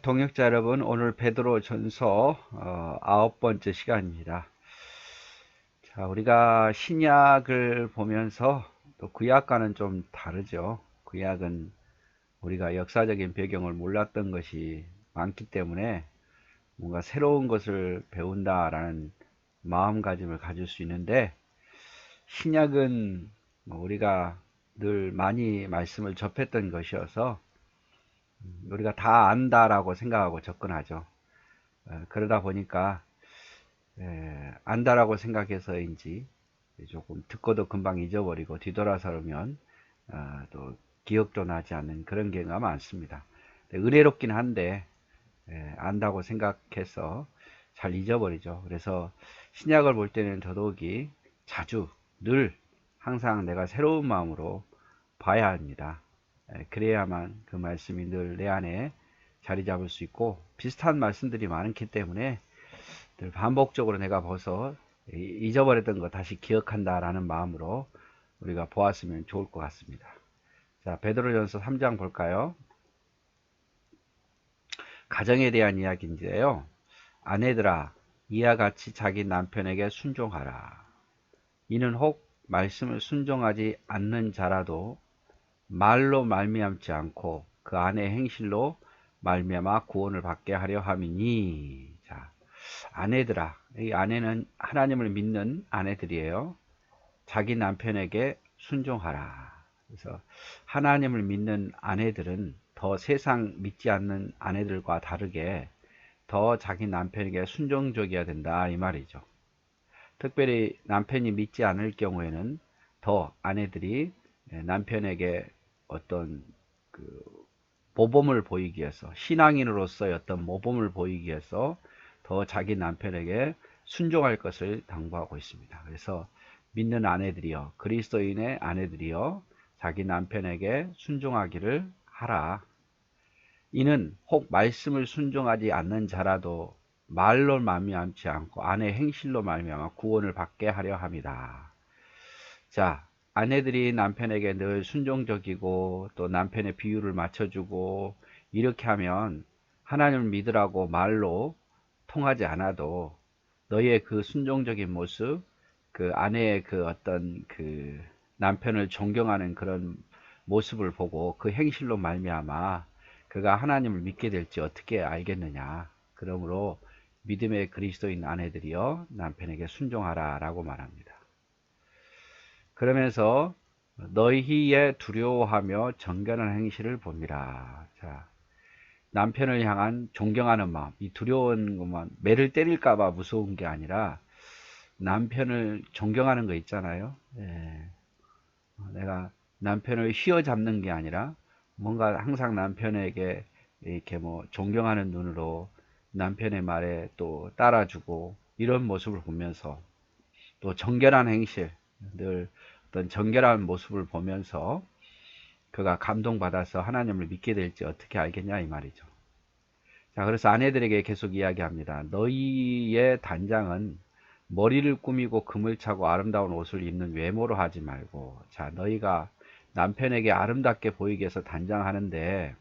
동역자 여러분, 오늘 베드로 전서 9번째 시간입니다. 자, 우리가 신약을 보면서 또 구약과는 좀 다르죠. 구약은 우리가 역사적인 배경을 몰랐던 것이 많기 때문에 뭔가 새로운 것을 배운다라는 마음가짐을 가질 수 있는데, 신약은 우리가 늘 많이 말씀을 접했던 것이어서 우리가 다 안다라고 생각하고 접근하죠. 그러다 보니까 안다라고 생각해서인지 조금 듣고도 금방 잊어버리고 뒤돌아서면 또 기억도 나지 않는 그런 경우가 많습니다. 은혜롭긴 한데 안다고 생각해서 잘 잊어버리죠. 그래서 신약을 볼 때는 더더욱이 자주 늘 항상 내가 새로운 마음으로 봐야 합니다. 그래야만 그 말씀이 늘 내 안에 자리 잡을 수 있고, 비슷한 말씀들이 많기 때문에 늘 반복적으로 내가 벌써 잊어버렸던 거 다시 기억한다라는 마음으로 우리가 보았으면 좋을 것 같습니다. 자, 베드로전서 3장 볼까요? 가정에 대한 이야기인데요. 아내들아, 이와 같이 자기 남편에게 순종하라. 이는 혹 말씀을 순종하지 않는 자라도 말로 말미암지 않고 그 아내의 행실로 말미암아 구원을 받게 하려 함이니. 자, 아내들아, 이 아내는 하나님을 믿는 아내들이에요. 자기 남편에게 순종하라. 그래서 하나님을 믿는 아내들은 더 세상 믿지 않는 아내들과 다르게 더 자기 남편에게 순종적이어야 된다, 이 말이죠. 특별히 남편이 믿지 않을 경우에는 더 아내들이 남편에게 어떤 그 모범을 보이기 위해서, 신앙인으로서의 어떤 모범을 보이기 위해서 더 자기 남편에게 순종할 것을 당부하고 있습니다. 그래서 믿는 아내들이여, 그리스도인의 아내들이여, 자기 남편에게 순종하기를 하라. 이는 혹 말씀을 순종하지 않는 자라도 말로 말미암지 않고 아내의 행실로 말미암아 구원을 받게 하려 함이다. 자, 아내들이 남편에게 늘 순종적이고 또 남편의 비유를 맞춰주고 이렇게 하면 하나님을 믿으라고 말로 통하지 않아도 너의 그 순종적인 모습, 그 아내의 그 어떤 그 남편을 존경하는 그런 모습을 보고 그 행실로 말미암아 그가 하나님을 믿게 될지 어떻게 알겠느냐. 그러므로 믿음의 그리스도인 아내들이여 남편에게 순종하라 라고 말합니다. 그러면서 너희의 두려워하며 정결한 행실을 봅니다. 자, 남편을 향한 존경하는 마음, 이 두려운 것만 매를 때릴까봐 무서운 게 아니라 남편을 존경하는 거 있잖아요. 내가 남편을 휘어잡는 게 아니라 뭔가 항상 남편에게 이렇게 뭐 존경하는 눈으로 남편의 말에 또 따라주고 이런 모습을 보면서 또 정결한 행실, 늘 어떤 정결한 모습을 보면서 그가 감동받아서 하나님을 믿게 될지 어떻게 알겠냐 이 말이죠. 자, 그래서 아내들에게 계속 이야기합니다. 너희의 단장은 머리를 꾸미고 금을 차고 아름다운 옷을 입는 외모로 하지 말고, 자, 너희가 남편에게 아름답게 보이기 위해서 단장하는데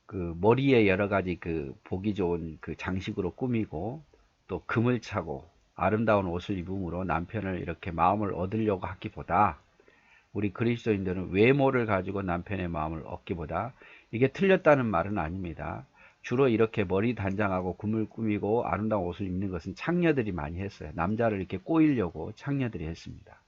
그 머리에 여러 가지 그 보기 좋은 그 장식으로 꾸미고 또 금을 차고 아름다운 옷을 입음으로 남편을 이렇게 마음을 얻으려고 하기보다, 우리 그리스도인들은 외모를 가지고 남편의 마음을 얻기보다, 이게 틀렸다는 말은 아닙니다. 주로 이렇게 머리 단장하고 금을 꾸미고 아름다운 옷을 입는 것은 창녀들이 많이 했어요. 남자를 이렇게 꼬이려고 창녀들이 했습니다.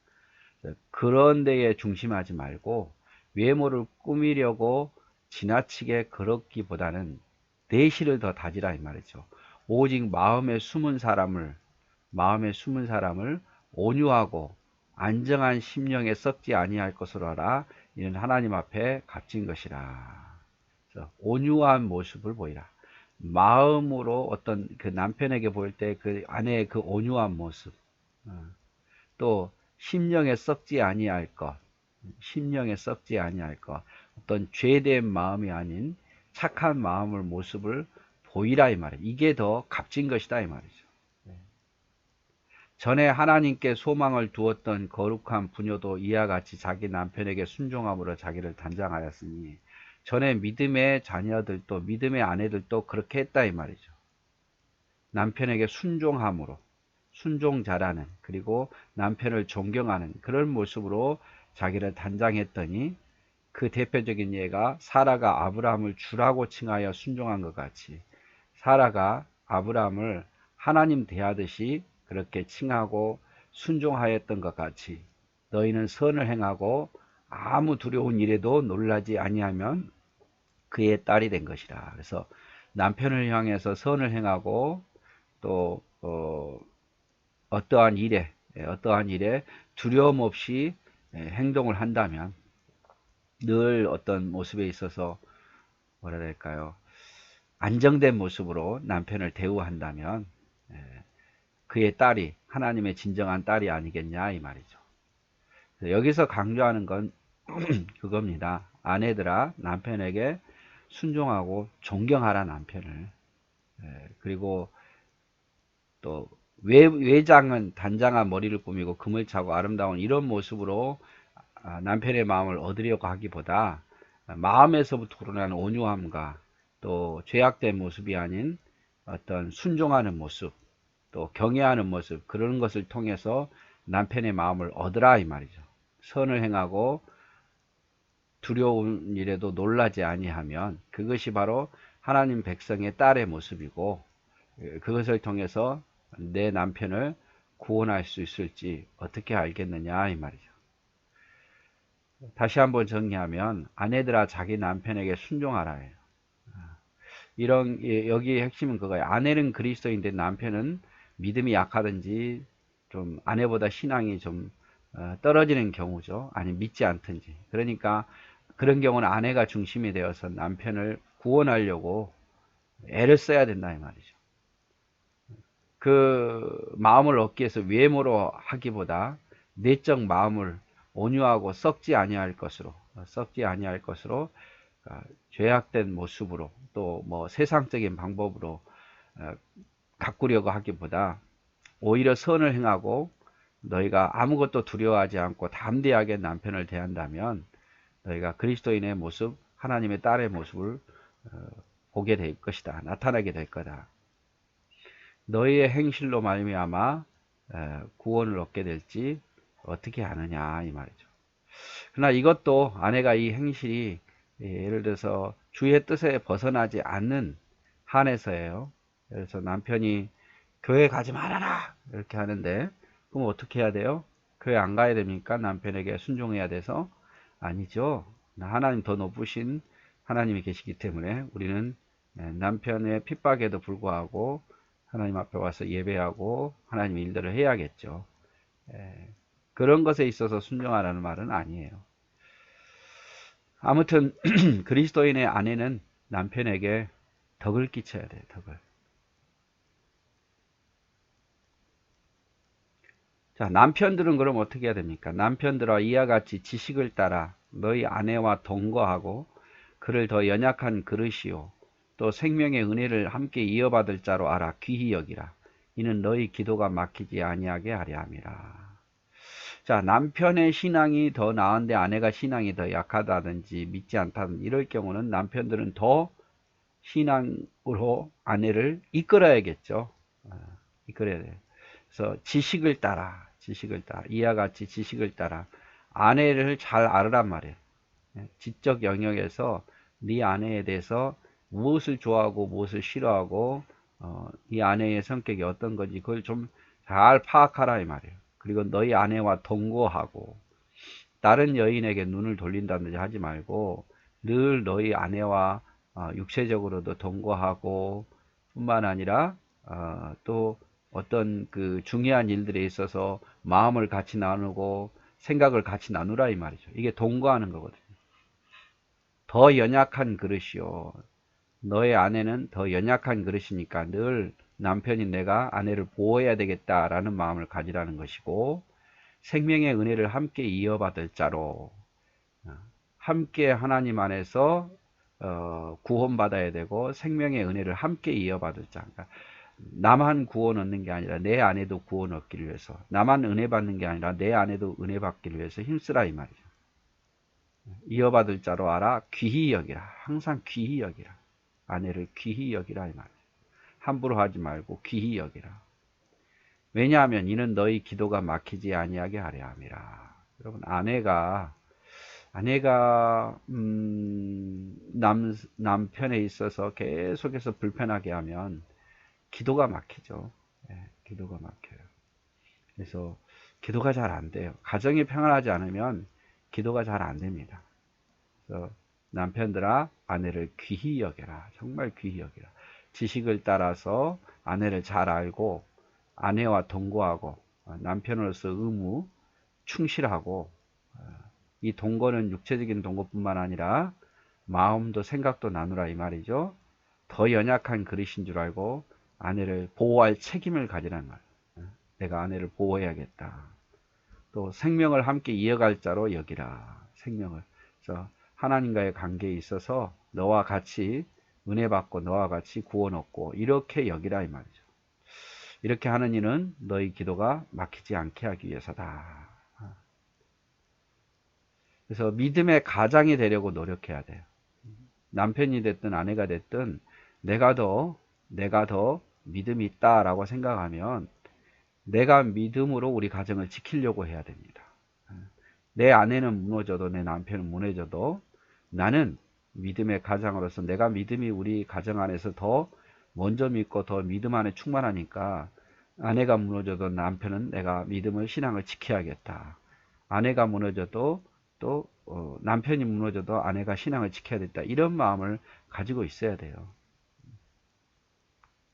그런 데에 중심하지 말고 외모를 꾸미려고 지나치게 그렇기보다는 내실을 더 다지라 이 말이죠. 오직 마음에 숨은 사람을 온유하고 안정한 심령에 썩지 아니할 것으로 하라. 이는 하나님 앞에 값진 것이라. 그래서 온유한 모습을 보이라. 마음으로 어떤 그 남편에게 보일 때 그 아내의 그 온유한 모습, 또 심령에 썩지 아니할 것, 심령에 썩지 아니할 것, 어떤 죄된 마음이 아닌 착한 마음을 모습을 보이라 이 말이에요. 이게 더 값진 것이다 이 말이죠. 전에 하나님께 소망을 두었던 거룩한 부녀도 이와 같이 자기 남편에게 순종함으로 자기를 단장하였으니, 전에 믿음의 자녀들도 믿음의 아내들도 그렇게 했다 이 말이죠. 남편에게 순종함으로 순종 잘하는 그리고 남편을 존경하는 그런 모습으로 자기를 단장했더니 그 대표적인 예가 사라가 아브라함을 주라고 칭하여 순종한 것 같이 사라가 아브라함을 하나님 대하듯이 그렇게 칭하고 순종하였던 것 같이 너희는 선을 행하고 아무 두려운 일에도 놀라지 아니하면 그의 딸이 된 것이라. 그래서 남편을 향해서 선을 행하고 또 어떠한 일에 두려움 없이 행동을 한다면 늘 어떤 모습에 있어서 뭐라 해야 될까요? 안정된 모습으로 남편을 대우한다면 그의 딸이 하나님의 진정한 딸이 아니겠냐 이 말이죠. 여기서 강조하는 건 그겁니다. 아내들아 남편에게 순종하고 존경하라 남편을. 그리고 또 외장은 단장한 머리를 꾸미고 금을 차고 아름다운 이런 모습으로 남편의 마음을 얻으려고 하기보다 마음에서부터 우러나는 온유함과 또 죄악된 모습이 아닌 어떤 순종하는 모습 또 경외하는 모습 그런 것을 통해서 남편의 마음을 얻으라 이 말이죠. 선을 행하고 두려운 일에도 놀라지 아니하면 그것이 바로 하나님 백성의 딸의 모습이고 그것을 통해서 내 남편을 구원할 수 있을지 어떻게 알겠느냐 이 말이죠. 다시 한번 정리하면 아내들아 자기 남편에게 순종하라 해요. 여기의 핵심은 그거예요. 아내는 그리스도인데 남편은 믿음이 약하든지 좀 아내보다 신앙이 좀 떨어지는 경우죠. 아니 믿지 않든지. 그러니까 그런 경우는 아내가 중심이 되어서 남편을 구원하려고 애를 써야 된다 이 말이죠. 그 마음을 얻기 위해서 외모로 하기보다 내적 마음을 온유하고 썩지 아니할 것으로 죄악된 모습으로 또 뭐 세상적인 방법으로 가꾸려고 하기보다 오히려 선을 행하고 너희가 아무것도 두려워하지 않고 담대하게 남편을 대한다면 너희가 그리스도인의 모습, 하나님의 딸의 모습을 보게 될 것이다. 나타나게 될 거다. 너희의 행실로 말미암아 구원을 얻게 될지 어떻게 아느냐 이 말이죠. 그러나 이것도 아내가 이 행실이 예를 들어서 주의 뜻에 벗어나지 않는 한에서예요. 그래서 남편이 교회 가지 말아라 이렇게 하는데 그럼 어떻게 해야 돼요? 교회 안 가야 됩니까? 남편에게 순종해야 돼서? 아니죠. 하나님 더 높으신 하나님이 계시기 때문에 우리는 남편의 핍박에도 불구하고 하나님 앞에 와서 예배하고 하나님 일들을 해야겠죠. 그런 것에 있어서 순종하라는 말은 아니에요. 아무튼 그리스도인의 아내는 남편에게 덕을 끼쳐야 돼요. 덕을. 자, 남편들은 그럼 어떻게 해야 됩니까? 남편들아 이와 같이 지식을 따라 너희 아내와 동거하고 그를 더 연약한 그릇이요 또 생명의 은혜를 함께 이어받을 자로 알아 귀히 여기라. 이는 너희 기도가 막히지 아니하게 하려 함이라. 자, 남편의 신앙이 더 나은데 아내가 신앙이 더 약하다든지 믿지 않다든지 이럴 경우는 남편들은 더 신앙으로 아내를 이끌어야겠죠. 이끌어야 돼요. 그래서 지식을 따라 이와 같이 지식을 따라 아내를 잘 알으란 말이에요. 지적 영역에서 네 아내에 대해서 무엇을 좋아하고 무엇을 싫어하고 이 아내의 성격이 어떤 건지 그걸 좀 잘 파악하라 이 말이에요. 그리고 너희 아내와 동거하고 다른 여인에게 눈을 돌린다든지 하지 말고 늘 너희 아내와 육체적으로도 동거하고 뿐만 아니라 또 어떤 그 중요한 일들에 있어서 마음을 같이 나누고 생각을 같이 나누라 이 말이죠. 이게 동거하는 거거든요. 더 연약한 그릇이요. 너의 아내는 더 연약한 그릇이니까 늘 남편인 내가 아내를 보호해야 되겠다라는 마음을 가지라는 것이고 생명의 은혜를 함께 이어받을 자로 함께 하나님 안에서 구원받아야 되고 생명의 은혜를 함께 이어받을 자. 그러니까 나만 구원 얻는 게 아니라 내 아내도 구원 얻기를 위해서 나만 은혜 받는 게 아니라 내 아내도 은혜 받기를 위해서 힘쓰라 이 말이죠. 이어받을 자로 알아 귀히 여기라. 항상 귀히 여기라. 아내를 귀히 여기라 이 말이에요. 함부로 하지 말고 귀히 여기라. 왜냐하면 이는 너희 기도가 막히지 아니하게 하려 함이라. 여러분 아내가 남편에 있어서 계속해서 불편하게 하면 기도가 막히죠. 예, 기도가 막혀요. 그래서 기도가 잘 안 돼요. 가정이 평안하지 않으면 기도가 잘 안 됩니다. 그래서 남편들아 아내를 귀히 여겨라. 정말 귀히 여겨라. 지식을 따라서 아내를 잘 알고 아내와 동거하고 남편으로서 의무 충실하고 이 동거는 육체적인 동거뿐만 아니라 마음도 생각도 나누라 이 말이죠. 더 연약한 그릇인 줄 알고 아내를 보호할 책임을 가지라는 말. 내가 아내를 보호해야겠다. 또 생명을 함께 이어갈 자로 여기라. 생명을. 그래서 하나님과의 관계에 있어서 너와 같이 은혜 받고 너와 같이 구원 얻고 이렇게 여기라 이 말이죠. 이렇게 하는 이는 너희 기도가 막히지 않게 하기 위해서다. 그래서 믿음의 가장이 되려고 노력해야 돼요. 남편이 됐든 아내가 됐든 내가 더 믿음이 있다라고 생각하면 내가 믿음으로 우리 가정을 지키려고 해야 됩니다. 내 아내는 무너져도 내 남편은 무너져도 나는 믿음의 가장으로서 내가 믿음이 우리 가정 안에서 더 먼저 믿고 더 믿음 안에 충만하니까 아내가 무너져도 남편은 내가 믿음을 신앙을 지켜야겠다. 아내가 무너져도 또 남편이 무너져도 아내가 신앙을 지켜야겠다. 이런 마음을 가지고 있어야 돼요.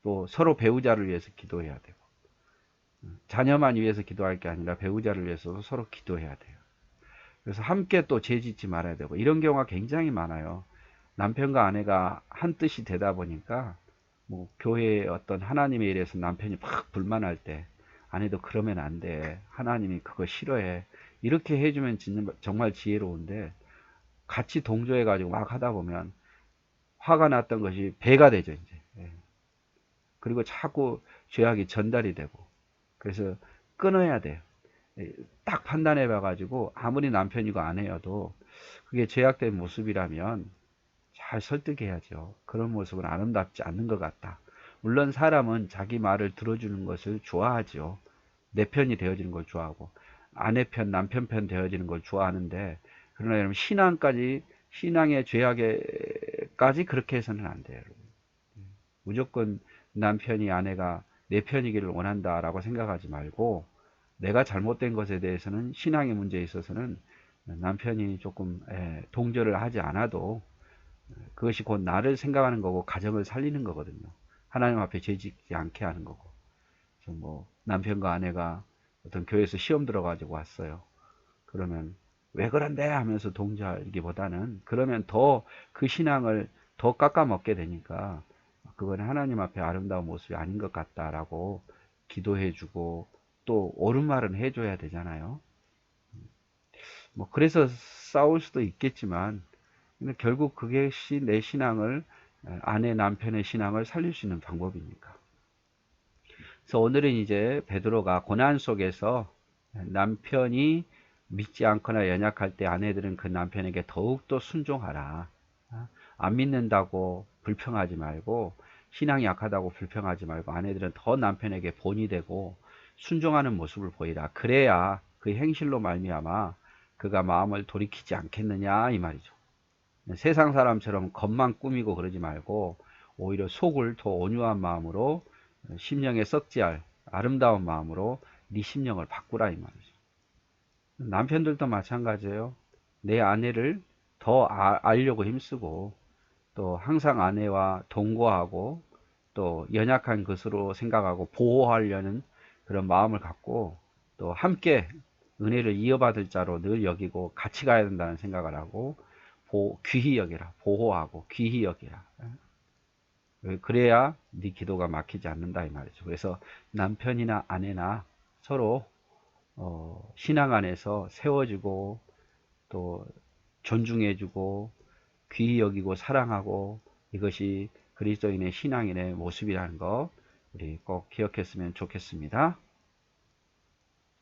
또 서로 배우자를 위해서 기도해야 되고 자녀만 위해서 기도할 게 아니라 배우자를 위해서도 서로 기도해야 돼요. 그래서 함께 또 죄짓지 말아야 되고 이런 경우가 굉장히 많아요. 남편과 아내가 한 뜻이 되다 보니까 뭐 교회의 어떤 하나님의 일에서 남편이 막 불만할 때 아내도 그러면 안 돼. 하나님이 그거 싫어해. 이렇게 해주면 정말 지혜로운데 같이 동조해 가지고 막 하다 보면 화가 났던 것이 배가 되죠 이제. 그리고 자꾸 죄악이 전달이 되고 그래서 끊어야 돼요. 딱 판단해 봐 가지고 아무리 남편이고 아내여도 그게 죄악된 모습이라면 잘 설득해야죠. 그런 모습은 아름답지 않는 것 같다. 물론 사람은 자기 말을 들어주는 것을 좋아하죠. 내 편이 되어지는 걸 좋아하고 아내 편, 남편 편 되어지는 걸 좋아하는데 그러나 여러분 신앙의 죄악에까지 그렇게 해서는 안 돼요. 여러분. 무조건 남편이 아내가 내 편이기를 원한다라고 생각하지 말고 내가 잘못된 것에 대해서는 신앙의 문제에 있어서는 남편이 조금 동조를 하지 않아도 그것이 곧 나를 생각하는 거고 가정을 살리는 거거든요. 하나님 앞에 죄짓지 않게 하는 거고. 그래서 뭐 남편과 아내가 어떤 교회에서 시험 들어가지고 왔어요. 그러면 왜 그런데 하면서 동조하기보다는 그러면 더 그 신앙을 더 깎아먹게 되니까 그건 하나님 앞에 아름다운 모습이 아닌 것 같다라고 기도해주고 또 옳은 말은 해줘야 되잖아요. 뭐 그래서 싸울 수도 있겠지만 근데 결국 그것이 내 신앙을 아내 남편의 신앙을 살릴 수 있는 방법이니까. 그래서 오늘은 이제 베드로가 고난 속에서 남편이 믿지 않거나 연약할 때 아내들은 그 남편에게 더욱더 순종하라. 안 믿는다고 불평하지 말고 신앙이 약하다고 불평하지 말고 아내들은 더 남편에게 본이 되고 순종하는 모습을 보이라. 그래야 그 행실로 말미암아 그가 마음을 돌이키지 않겠느냐 이 말이죠. 세상 사람처럼 겉만 꾸미고 그러지 말고 오히려 속을 더 온유한 마음으로 심령에 썩지 않을 아름다운 마음으로 네 심령을 바꾸라 이 말이죠. 남편들도 마찬가지예요. 내 아내를 더 알려고 힘쓰고 또 항상 아내와 동거하고 또 연약한 것으로 생각하고 보호하려는 그런 마음을 갖고 또 함께 은혜를 이어받을 자로 늘 여기고 같이 가야 된다는 생각을 하고 귀히 여기라. 보호하고 귀히 여기라. 그래야 네 기도가 막히지 않는다 이 말이죠. 그래서 남편이나 아내나 서로 신앙 안에서 세워주고 또 존중해주고 귀히 여기고 사랑하고 이것이 그리스도인의 신앙인의 모습이라는 거 우리 꼭 기억했으면 좋겠습니다.